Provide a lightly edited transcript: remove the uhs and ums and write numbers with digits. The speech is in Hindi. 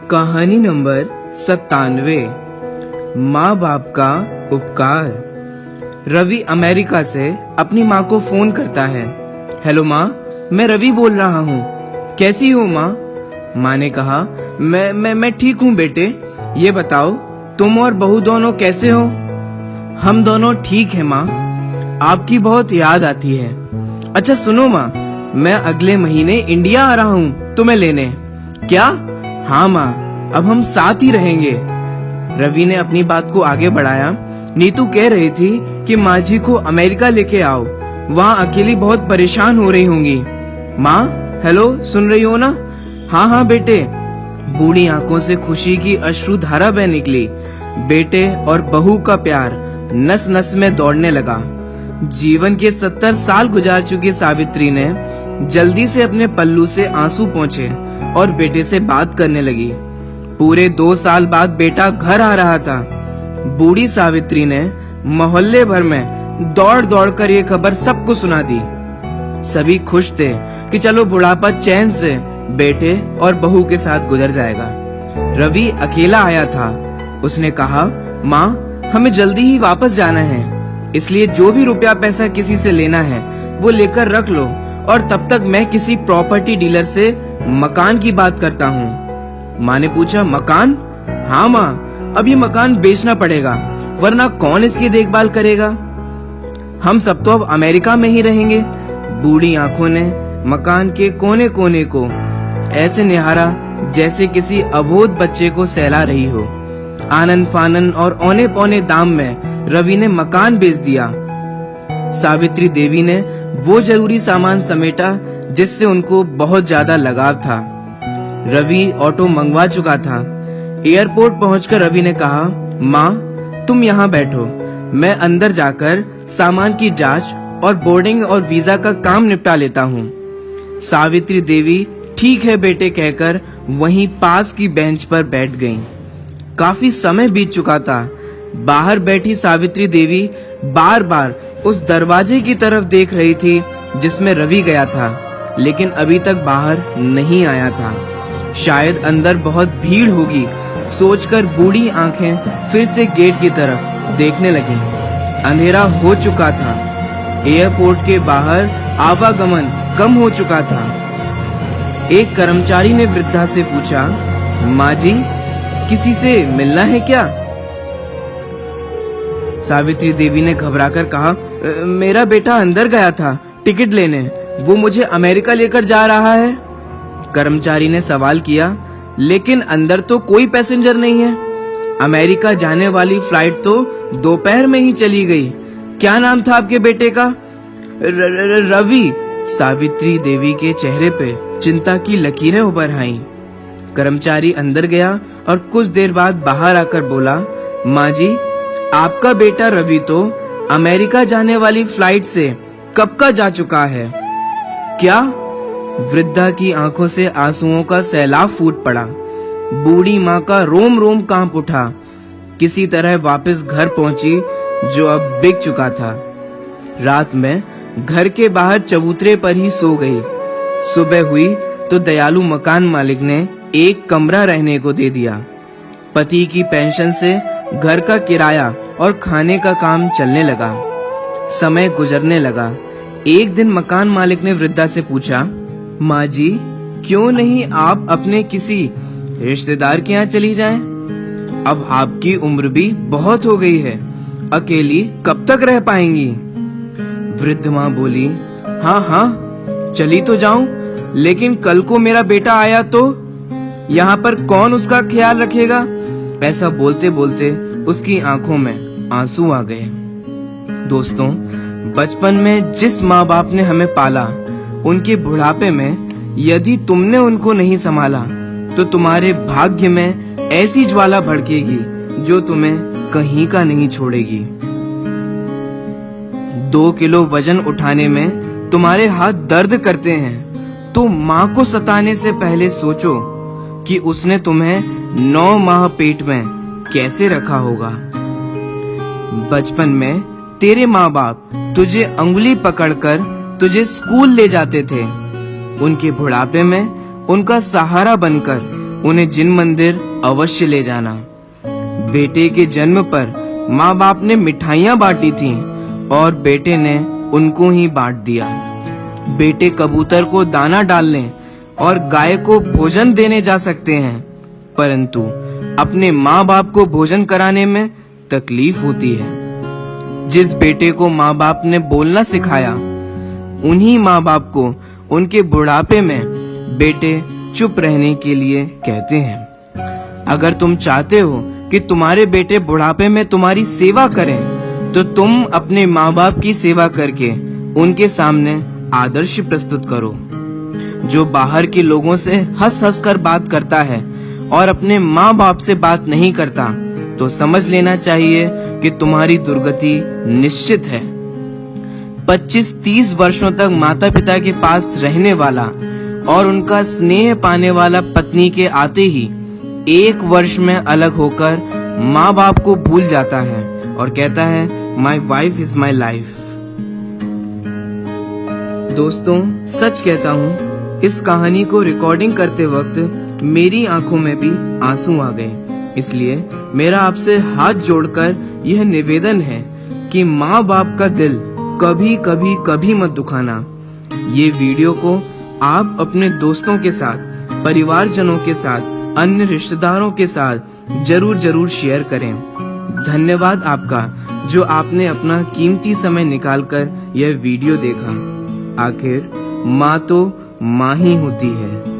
कहानी नंबर 97। माँ बाप का उपकार। रवि अमेरिका से अपनी माँ को फोन करता है। हेलो माँ, मैं रवि बोल रहा हूँ। कैसी हो माँ? माँ ने कहा, मैं ठीक हूँ बेटे। ये बताओ तुम और बहू दोनों कैसे हो? हम दोनों ठीक है माँ, आपकी बहुत याद आती है। अच्छा सुनो माँ, मैं अगले महीने इंडिया आ रहा हूँ तुम्हें लेने। क्या? हाँ माँ, अब हम साथ ही रहेंगे। रवि ने अपनी बात को आगे बढ़ाया। नीतू कह रही थी कि माँ जी को अमेरिका लेके आओ, वहाँ अकेली बहुत परेशान हो रही होंगी। माँ हेलो, सुन रही हो ना? हाँ बेटे। बूढ़ी आंखों से खुशी की अश्रुधारा बह निकली। बेटे और बहू का प्यार नस नस में दौड़ने लगा। जीवन के 70 साल गुजार चुकी सावित्री ने जल्दी से अपने पल्लू से आंसू पोंछे और बेटे से बात करने लगी। पूरे 2 साल बाद बेटा घर आ रहा था। बूढ़ी सावित्री ने मोहल्ले भर में दौड़ दौड़ कर ये खबर सबको सुना दी। सभी खुश थे कि चलो बुढ़ापा चैन से बेटे और बहू के साथ गुजर जाएगा। रवि अकेला आया था। उसने कहा, माँ हमें जल्दी ही वापस जाना है, इसलिए जो भी रुपया पैसा किसी से लेना है वो लेकर रख लो, और तब तक मैं किसी प्रॉपर्टी डीलर से मकान की बात करता हूँ। माँ ने पूछा, मकान? हाँ माँ, अब ये मकान बेचना पड़ेगा, वरना कौन इसकी देखभाल करेगा? हम सब तो अब अमेरिका में ही रहेंगे। बूढ़ी आंखों ने मकान के कोने कोने को ऐसे निहारा जैसे किसी अबोध बच्चे को सहला रही हो। आनन फानन और औने पौने दाम में रवि ने मकान बेच दिया। सावित्री देवी ने वो जरूरी सामान समेटा जिससे उनको बहुत ज्यादा लगाव था। रवि ऑटो मंगवा चुका था। एयरपोर्ट पहुंचकर रवि ने कहा, माँ तुम यहाँ बैठो, मैं अंदर जाकर सामान की जांच और बोर्डिंग और वीजा का काम निपटा लेता हूँ। सावित्री देवी ठीक है बेटे कहकर वहीं पास की बेंच पर बैठ गईं। काफी समय बीत चुका था। बाहर बैठी सावित्री देवी बार बार उस दरवाजे की तरफ देख रही थी जिसमें रवि गया था, लेकिन अभी तक बाहर नहीं आया था। शायद अंदर बहुत भीड़ होगी सोचकर बूढ़ी आंखें फिर से गेट की तरफ देखने लगीं। अंधेरा हो चुका था। एयरपोर्ट के बाहर आवागमन कम हो चुका था। एक कर्मचारी ने वृद्धा से पूछा, माँ जी किसी से मिलना है क्या? सावित्री देवी ने घबराकर कहा, मेरा बेटा अंदर गया था टिकट लेने, वो मुझे अमेरिका लेकर जा रहा है। कर्मचारी ने सवाल किया, लेकिन अंदर तो कोई पैसेंजर नहीं है। अमेरिका जाने वाली फ्लाइट तो दोपहर में ही चली गई। क्या नाम था आपके बेटे का? रवि। सावित्री देवी के चेहरे पे चिंता की लकीरें उभर आईं। कर्मचारी अंदर गया और कुछ देर बाद बाहर आकर बोला, माँ जी आपका बेटा रवि तो अमेरिका जाने वाली फ्लाइट से कब का जा चुका है। क्या? वृद्धा की आंखों से आंसुओं का सैलाब फूट पड़ा। बूढ़ी माँ का रोम रोम कांप उठा। किसी तरह वापस घर पहुंची जो अब बिक चुका था। रात में घर के बाहर चबूतरे पर ही सो गई। सुबह हुई तो दयालु मकान मालिक ने एक कमरा रहने को दे दिया। पति की पेंशन से घर का किराया और खाने का काम चलने लगा। समय गुजरने लगा। एक दिन मकान मालिक ने वृद्धा से पूछा, माँ जी क्यों नहीं आप अपने किसी रिश्तेदार के यहाँ चली जाएं? अब आपकी उम्र भी बहुत हो गई है, अकेली कब तक रह पाएंगी? वृद्ध माँ बोली, हाँ चली तो जाऊं, लेकिन कल को मेरा बेटा आया तो यहाँ पर कौन उसका ख्याल रखेगा? ऐसा बोलते बोलते उसकी आंखों में आंसू आ गए। दोस्तों, बचपन में जिस माँ बाप ने हमें पाला, उनके बुढ़ापे में यदि तुमने उनको नहीं संभाला तो तुम्हारे भाग्य में ऐसी ज्वाला भड़केगी जो तुम्हें कहीं का नहीं छोड़ेगी। 2 किलो वजन उठाने में तुम्हारे हाथ दर्द करते हैं तो माँ को सताने से पहले सोचो कि उसने तुम्हें 9 माह पेट में कैसे रखा होगा। बचपन में तेरे माँ बाप तुझे अंगुली पकड़कर तुझे स्कूल ले जाते थे। उनके बुढ़ापे में उनका सहारा बनकर उन्हें जिन मंदिर अवश्य ले जाना। बेटे के जन्म पर माँ बाप ने मिठाइयाँ बांटी थीं और बेटे ने उनको ही बांट दिया। बेटे कबूतर को दाना डालने और गाय को भोजन देने जा सकते हैं, परंतु अपने माँ बाप को भोजन कराने में तकलीफ होती है। जिस बेटे को माँ बाप ने बोलना सिखाया, उन्हीं माँ बाप को उनके बुढ़ापे में बेटे चुप रहने के लिए कहते हैं। अगर तुम चाहते हो कि तुम्हारे बेटे बुढ़ापे में तुम्हारी सेवा करें, तो तुम अपने माँ बाप की सेवा करके उनके सामने आदर्श प्रस्तुत करो। जो बाहर के लोगों से हंस हंस कर बात करता है और अपने माँ बाप से बात नहीं करता, तो समझ लेना चाहिए कि तुम्हारी दुर्गति निश्चित है। 25-30 वर्षों तक माता पिता के पास रहने वाला और उनका स्नेह पाने वाला पत्नी के आते ही 1 वर्ष में अलग होकर माँ बाप को भूल जाता है और कहता है, my wife is my life. दोस्तों, सच कहता हूँ, इस कहानी को रिकॉर्डिंग करते वक्त मेरी आंखों में भी आंसू आ गए। इसलिए मेरा आपसे हाथ जोड़कर यह निवेदन है कि माँ बाप का दिल कभी कभी कभी मत दुखाना। ये वीडियो को आप अपने दोस्तों के साथ, परिवारजनों के साथ, अन्य रिश्तेदारों के साथ जरूर शेयर करें। धन्यवाद आपका, जो आपने अपना कीमती समय निकालकर यह वीडियो देखा। आखिर माँ तो माँ ही होती है।